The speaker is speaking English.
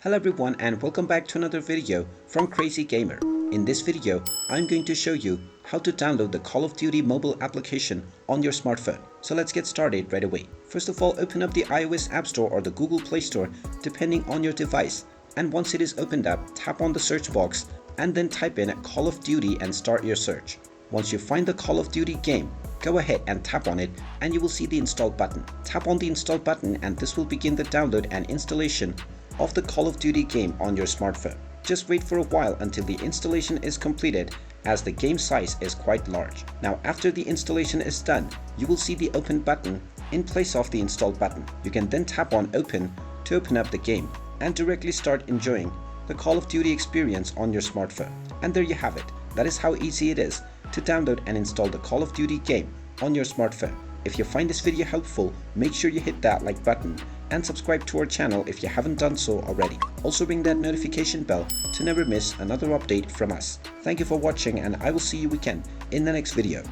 Hello everyone and welcome back to another video from Crazy Gamer. In this video, I'm going to show you how to download the Call of Duty mobile application on your smartphone. So let's get started right away. First of all, open up the iOS App Store or the Google Play Store depending on your device. And once it is opened up, tap on the search box and then type in Call of Duty and start your search. Once you find the Call of Duty game, go ahead and tap on it and you will see the install button. Tap on the install button and this will begin the download and installation of the Call of Duty game on your smartphone. Just wait for a while until the installation is completed, as the game size is quite large. Now after the installation is done, you will see the open button in place of the install button. You can then tap on open to open up the game and directly start enjoying the Call of Duty experience on your smartphone. And there you have it. That is how easy it is to download and install the Call of Duty game on your smartphone. If you find this video helpful, make sure you hit that like button and subscribe to our channel if you haven't done so already. Also ring that notification bell to never miss another update from us. Thank you for watching and I will see you again in the next video.